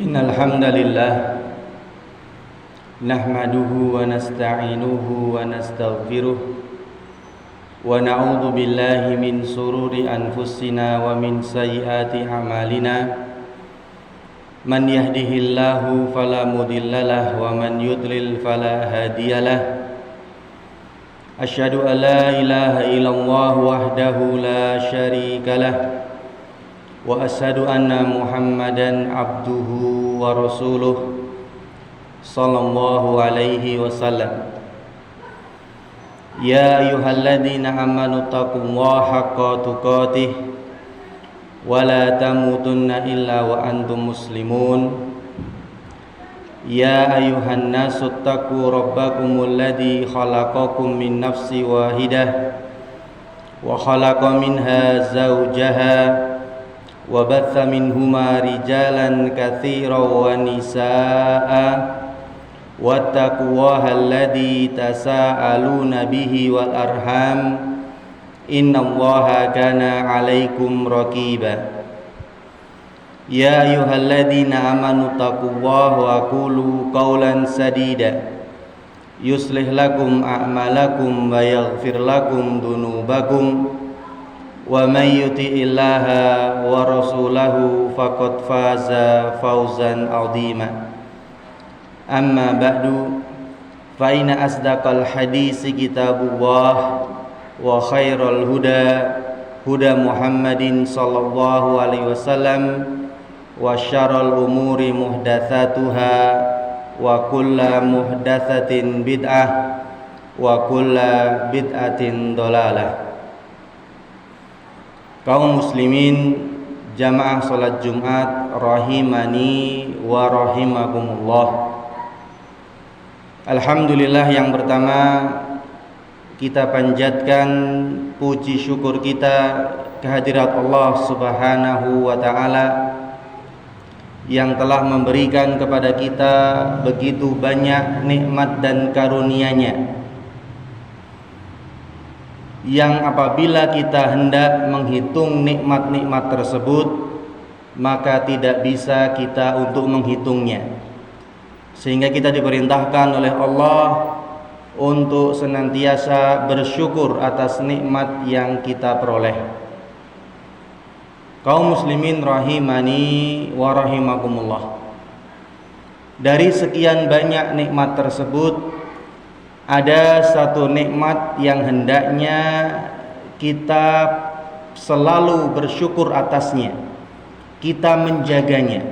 Innal hamdalillah nahmaduhu wa nasta'inuhu wa nastaghfiruh wa na'udzu billahi min sururi anfusina wa min sayyiati a'malina man yahdihillahu fala mudhillalah wa man yudlil fala hadiyalah asyhadu an la ilaha illallah wahdahu la syarikalah wa asyhadu anna Muhammadan abduhu wa rasuluh sallallahu alaihi wasallam. Ya ayyuhalladzina amanu taqullaha haqqa tuqatih wa la tamutunna illa wa antum muslimun. Ya ayyuhan nasu taqu rabbakumul ladzi khalaqakum min nafsin wahidah wa khalaqa minha zawjaha wa batha minhuma rijalan katsiran wa nisaa'a wattaqullaha alladzi tasaaluna bihi wal arham innallaha kana 'alaikum raqiba. Ya ayyuhalladzina amanu taqullaha wa qulu qawlan sadida yuslih lakum a'malakum wa yaghfir lakum dhunubakum wa may yuti'illaha wa rasulahu faqad faza fawzan 'azima. Amma ba'du, fa inna asdaqal hadisi kitabullah wa khairal huda Muhammadin sallallahu alaihi wasallam wa syarrul umuri muhdatsatuha wa kullu muhdatsatin bid'ah wa kullu bid'atin dhalalah. Kaum muslimin jamaah salat Jumat rahimani wa rahimakumullah. Alhamdulillah, yang pertama kita panjatkan puji syukur kita kehadirat Allah Subhanahu wa taala yang telah memberikan kepada kita begitu banyak nikmat dan karunia-Nya, yang apabila kita hendak menghitung nikmat-nikmat tersebut maka tidak bisa kita untuk menghitungnya, sehingga kita diperintahkan oleh Allah untuk senantiasa bersyukur atas nikmat yang kita peroleh. Kaum muslimin rahimani wa rahimakumullah, dari sekian banyak nikmat tersebut ada satu nikmat yang hendaknya kita selalu bersyukur atasnya, kita menjaganya,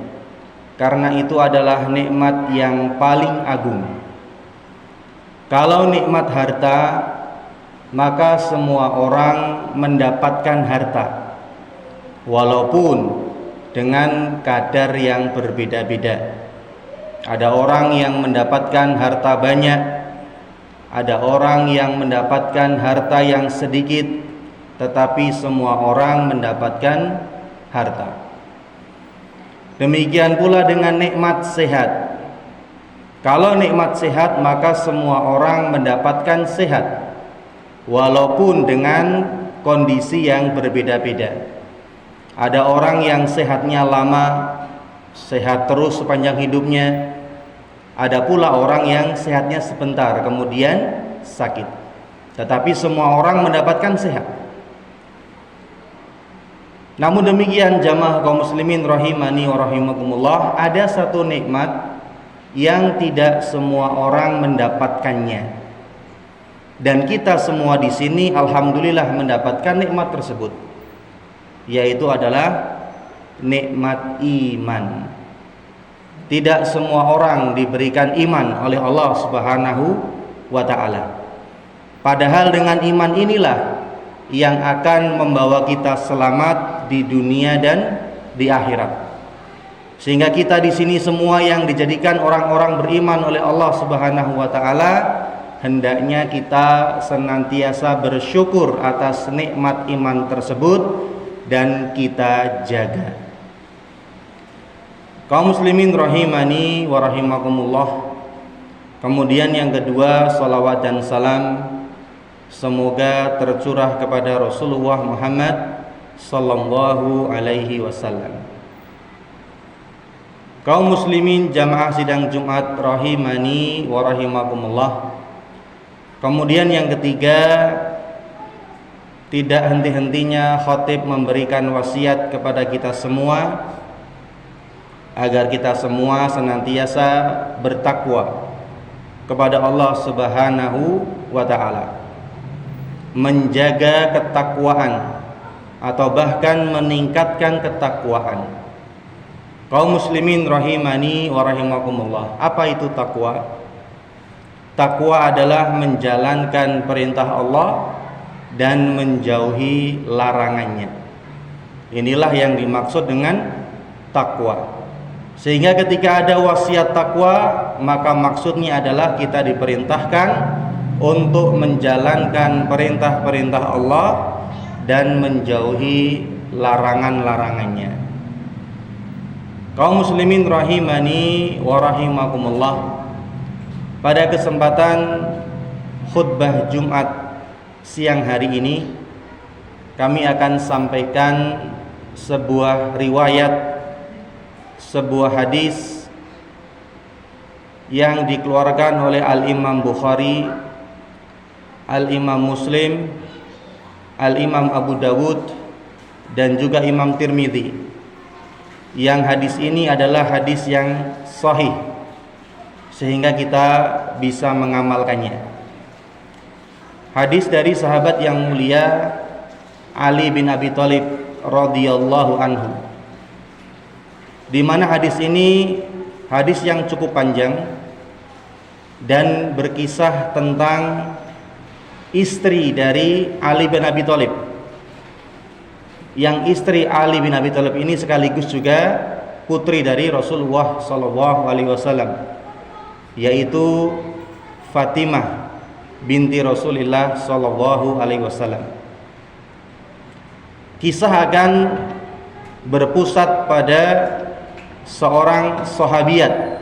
karena itu adalah nikmat yang paling agung. Kalau nikmat harta, maka semua orang mendapatkan harta, walaupun dengan kadar yang berbeda-beda. Ada orang yang mendapatkan harta banyak, ada orang yang mendapatkan harta yang sedikit, tetapi semua orang mendapatkan harta. Demikian pula dengan nikmat sehat. Kalau nikmat sehat, maka semua orang mendapatkan sehat, walaupun dengan kondisi yang berbeda-beda. Ada orang yang sehatnya lama, sehat terus sepanjang hidupnya. Ada pula orang yang sehatnya sebentar kemudian sakit. Tetapi semua orang mendapatkan sehat. Namun demikian jamaah kaum muslimin rahimani wa rahimakumullah, ada satu nikmat yang tidak semua orang mendapatkannya. Dan kita semua di sini alhamdulillah mendapatkan nikmat tersebut, yaitu adalah nikmat iman. Tidak semua orang diberikan iman oleh Allah Subhanahu wa taala. Padahal dengan iman inilah yang akan membawa kita selamat di dunia dan di akhirat. Sehingga kita di sini semua yang dijadikan orang-orang beriman oleh Allah Subhanahu wa taala, hendaknya kita senantiasa bersyukur atas nikmat iman tersebut dan kita jaga. Kaum muslimin rahimani wa rahimakumullah. Kemudian yang kedua, salawat dan salam semoga tercurah kepada Rasulullah Muhammad sallallahu alaihi wasallam. Kaum muslimin jamaah sidang Jumat rahimani wa rahimakumullah. Kemudian yang ketiga, tidak henti-hentinya khatib memberikan wasiat kepada kita semua agar kita semua senantiasa bertakwa kepada Allah Subhanahu wa taala. Menjaga ketakwaan atau bahkan meningkatkan ketakwaan. Kaum muslimin rahimani wa rahimakumullah. Apa itu takwa? Takwa adalah menjalankan perintah Allah dan menjauhi larangannya. Inilah yang dimaksud dengan takwa. Sehingga ketika ada wasiat takwa, maka maksudnya adalah kita diperintahkan untuk menjalankan perintah-perintah Allah dan menjauhi larangan-larangannya. Kaum muslimin rahimani wa rahimakumullah. Pada kesempatan khutbah Jumat siang hari ini, kami akan sampaikan sebuah riwayat, sebuah hadis yang dikeluarkan oleh Al-Imam Bukhari, Al-Imam Muslim, Al-Imam Abu Dawud, dan juga Imam Tirmidzi. Yang hadis ini adalah hadis yang sahih, sehingga kita bisa mengamalkannya. Hadis dari sahabat yang mulia Ali bin Abi Thalib radhiyallahu anhu, di mana hadis ini hadis yang cukup panjang dan berkisah tentang istri dari Ali bin Abi Thalib. Yang istri Ali bin Abi Thalib ini sekaligus juga putri dari Rasulullah sallallahu alaihi wasallam, yaitu Fatimah binti Rasulullah sallallahu alaihi wasallam. Kisah akan berpusat pada seorang sahabiat,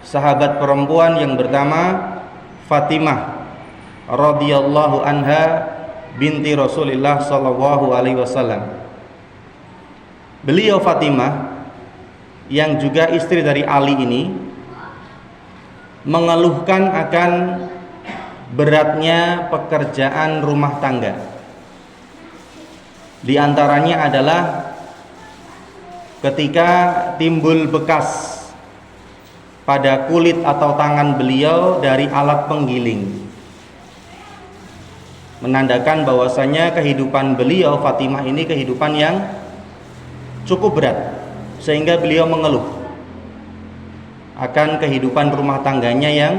sahabat perempuan yang bernama Fatimah radhiyallahu anha binti Rasulullah sallallahu alaihi wasallam. Beliau Fatimah yang juga istri dari Ali ini mengeluhkan akan beratnya pekerjaan rumah tangga. Di antaranya adalah ketika timbul bekas pada kulit atau tangan beliau dari alat penggiling, menandakan bahwasanya kehidupan beliau Fatimah ini kehidupan yang cukup berat, sehingga beliau mengeluh akan kehidupan rumah tangganya yang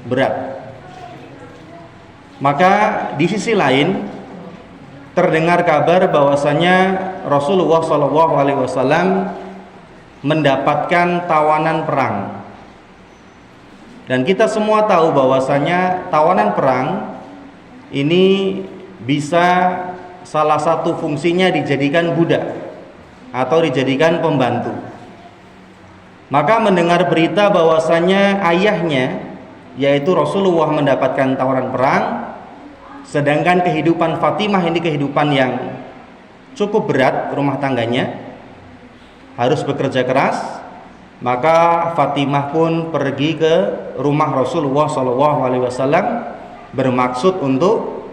berat. Maka di sisi lain terdengar kabar bahwasanya Rasulullah SAW mendapatkan tawanan perang, dan kita semua tahu bahwasanya tawanan perang ini bisa salah satu fungsinya dijadikan budak atau dijadikan pembantu. Maka mendengar berita bahwasanya ayahnya, yaitu Rasulullah, mendapatkan tawanan perang, sedangkan kehidupan Fatimah ini kehidupan yang cukup berat rumah tangganya, harus bekerja keras, maka Fatimah pun pergi ke rumah Rasulullah SAW bermaksud untuk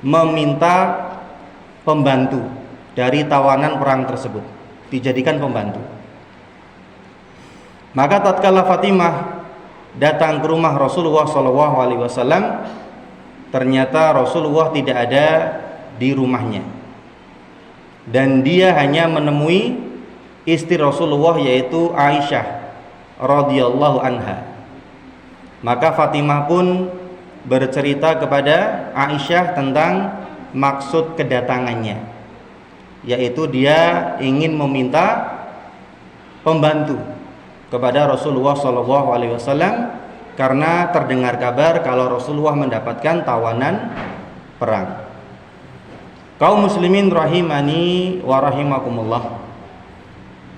meminta pembantu dari tawanan perang tersebut, dijadikan pembantu. Maka tatkala Fatimah datang ke rumah Rasulullah SAW, ternyata Rasulullah tidak ada di rumahnya, dan dia hanya menemui istri Rasulullah, yaitu Aisyah radhiyallahu anha. Maka Fatimah pun bercerita kepada Aisyah tentang maksud kedatangannya, yaitu dia ingin meminta pembantu kepada Rasulullah SAW karena terdengar kabar kalau Rasulullah mendapatkan tawanan perang. Kaum muslimin rahimani wa rahimakumullah.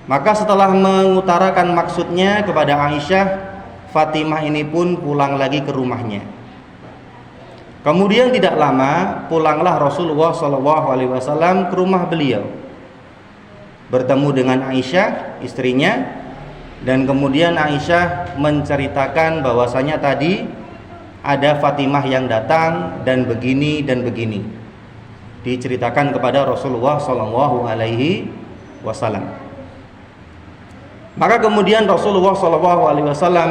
Maka setelah mengutarakan maksudnya kepada Aisyah, Fatimah ini pun pulang lagi ke rumahnya. Kemudian tidak lama pulanglah Rasulullah SAW ke rumah beliau, bertemu dengan Aisyah istrinya, Dan kemudian Aisyah menceritakan bahwasanya tadi ada Fatimah yang datang dan begini dan begini. Diceritakan kepada Rasulullah Shallallahu Alaihi Wasallam. Maka kemudian Rasulullah Shallallahu Alaihi Wasallam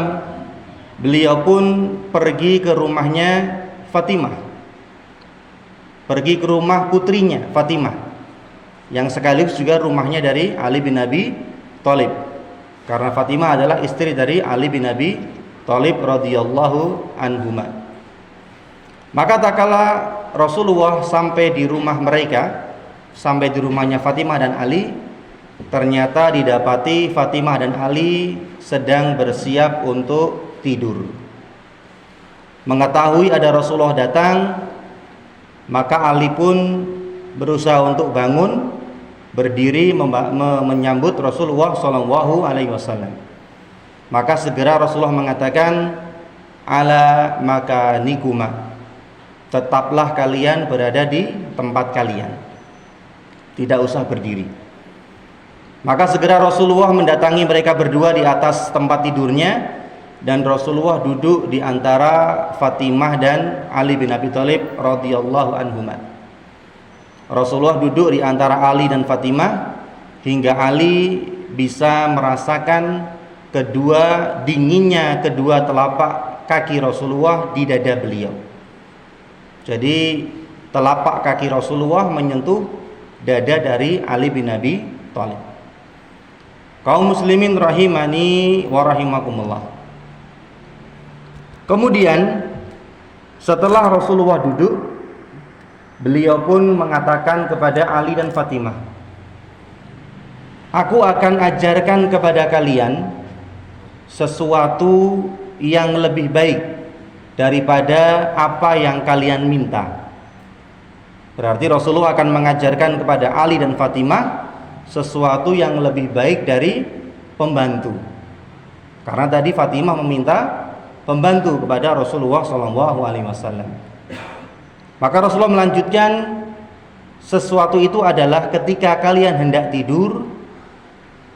beliau pun pergi ke rumahnya Fatimah, pergi ke rumah putrinya Fatimah, yang sekaligus juga rumahnya dari Ali bin Abi Thalib, karena Fatimah adalah istri dari Ali bin Abi Thalib radhiyallahu anhuma. Maka tatkala Rasulullah sampai di rumah mereka, sampai di rumahnya Fatimah dan Ali, ternyata didapati Fatimah dan Ali sedang bersiap untuk tidur. Mengetahui ada Rasulullah datang, maka Ali pun berusaha untuk bangun, berdiri menyambut Rasulullah Shallallahu Alaihi Wasallam. Maka segera Rasulullah mengatakan, ala makanikuma, tetaplah kalian berada di tempat kalian, tidak usah berdiri. Maka segera Rasulullah mendatangi mereka berdua di atas tempat tidurnya, dan Rasulullah duduk di antara Fatimah dan Ali bin Abi Thalib radhiyallahu anhuma. Rasulullah duduk di antara Ali dan Fatimah hingga Ali bisa merasakan dinginnya kedua telapak kaki Rasulullah di dada beliau. Jadi telapak kaki Rasulullah menyentuh dada dari Ali bin Abi Thalib. Kaum muslimin rahimani wa rahimakumullah. Kemudian setelah Rasulullah duduk, beliau pun mengatakan kepada Ali dan Fatimah, aku akan ajarkan kepada kalian sesuatu yang lebih baik daripada apa yang kalian minta. Berarti Rasulullah akan mengajarkan kepada Ali dan Fatimah sesuatu yang lebih baik dari pembantu. Karena tadi Fatimah meminta pembantu kepada Rasulullah SAW. Maka Rasulullah melanjutkan, sesuatu itu adalah ketika kalian hendak tidur,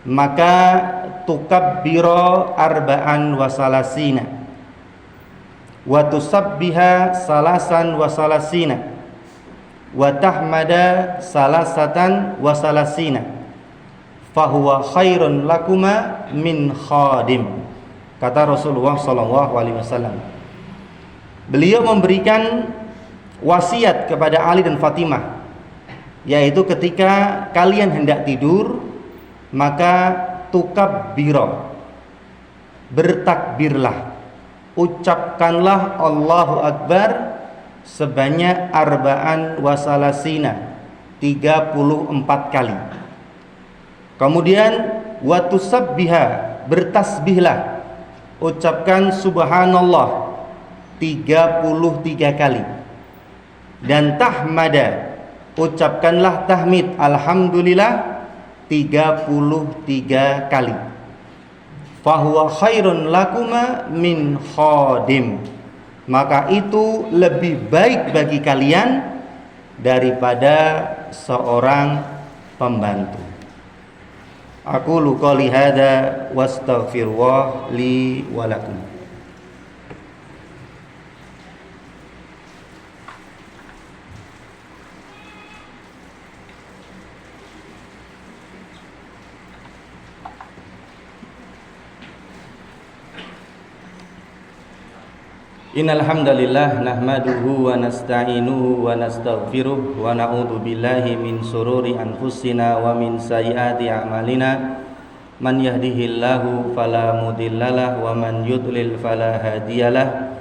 maka tukabbiro arba'an wasalasina, wa tusabbiha salasan wasalasina, wa tahmada salasatan wasalasina, fahuwa khairun lakuma min khadim. Kata Rasulullah SAW. Beliau memberikan wasiat kepada Ali dan Fatimah, yaitu ketika kalian hendak tidur, maka tukabbiro, bertakbirlah, ucapkanlah Allahu Akbar sebanyak arba'an wasalasina, 34 kali. Kemudian watusabbiha, bertasbihlah, ucapkan subhanallah 33 kali. Dan tahmada, ucapkanlah tahmid alhamdulillah 33 kali. Fahuwa khairun lakuma min khadim, maka itu lebih baik bagi kalian daripada seorang pembantu. Aqulu qouli hadza wastaghfirullah li wa lakum. Innal hamdalillah nahmaduhu wa nasta'inuhu wa nastaghfiruh wa na'udzu billahi min shururi anfusina wa min sayyiati a'malina. Man yahdihillahu fala mudhillalah wa man yudlil fala hadiyalah.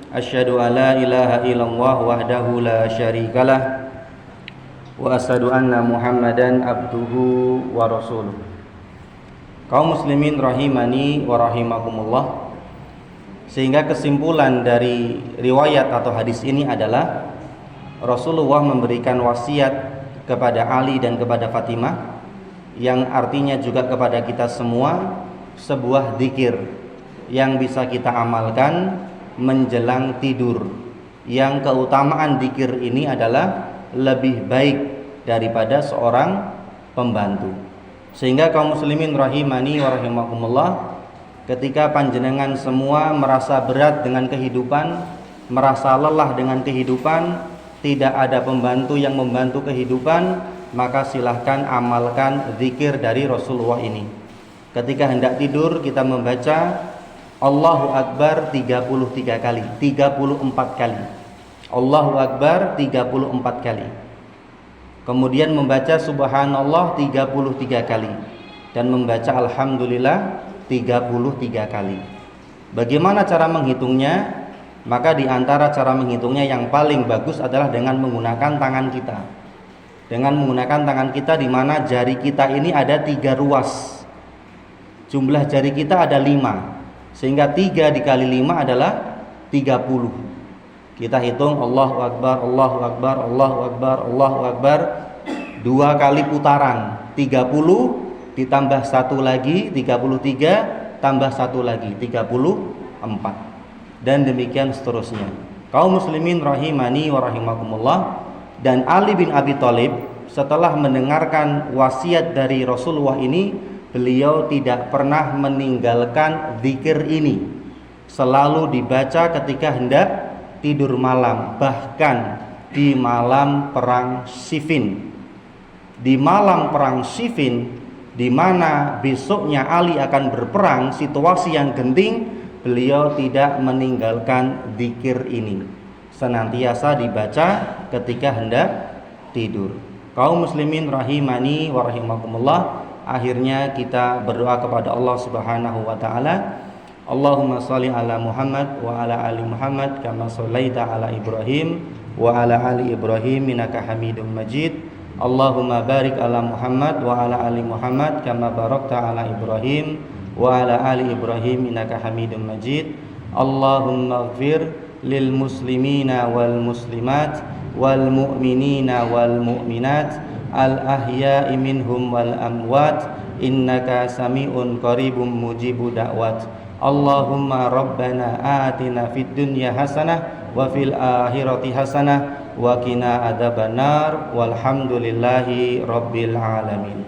Asyhadu an la ilaha illallah wahdahu la syarikalah wa asyhadu anna Muhammadan abduhu wa rasuluh. Kaum muslimin rahimani wa rahimakumullah. Sehingga kesimpulan dari riwayat atau hadis ini adalah Rasulullah memberikan wasiat kepada Ali dan kepada Fatimah, yang artinya juga kepada kita semua, sebuah zikir yang bisa kita amalkan menjelang tidur, yang keutamaan zikir ini adalah lebih baik daripada seorang pembantu. Sehingga kaum muslimin rahimani wa rahimakumullah, ketika panjenengan semua merasa berat dengan kehidupan, merasa lelah dengan kehidupan, tidak ada pembantu yang membantu kehidupan, maka silahkan amalkan zikir dari Rasulullah ini. Ketika hendak tidur kita membaca Allahu Akbar 33 kali, 34 kali. Allahu Akbar 34 kali. Kemudian membaca Subhanallah 33 kali dan membaca Alhamdulillah 33 kali. Bagaimana cara menghitungnya? Maka di antara cara menghitungnya yang paling bagus adalah dengan menggunakan tangan kita. Dengan menggunakan tangan kita, di mana jari kita ini ada 3 ruas. Jumlah jari kita ada 5, sehingga 3 dikali 5 adalah 30. Kita hitung Allahu Akbar, Allahu Akbar, Allahu Akbar, Allahu Akbar 2 kali putaran, 30 ditambah 1 lagi 33, tambah 1 lagi 34, dan demikian seterusnya. Kaum muslimin rahimani wa rahimakumullah. Dan Ali bin Abi Thalib setelah mendengarkan wasiat dari Rasulullah ini, beliau tidak pernah meninggalkan zikir ini. Selalu dibaca ketika hendak tidur malam, bahkan di malam perang Siffin. Di malam perang Siffin, di mana besoknya Ali akan berperang, situasi yang genting, beliau tidak meninggalkan zikir ini. Senantiasa dibaca ketika hendak tidur. Kaum muslimin rahimani wa rahimakumullah. Akhirnya kita berdoa kepada Allah Subhanahu wa taala. Allahumma shalli ala Muhammad wa ala ali Muhammad kama shallaita ala Ibrahim wa ala ali Ibrahim innaka Hamidum Majid. Allahumma barik ala Muhammad wa ala ali Muhammad kama barakta ala Ibrahim wa ala ali Ibrahim innaka Hamidum Majid. Allahumma ighfir lil muslimina wal muslimat wal mu'minina wal mu'minat al ahya'i minhum wal amwat innaka sami'un qaribum mujibu da'wat. Allahumma rabbana atina fid dunya hasanah wa fil akhirati hasanah wa qina adzabannar walhamdulillahi rabbil alamin.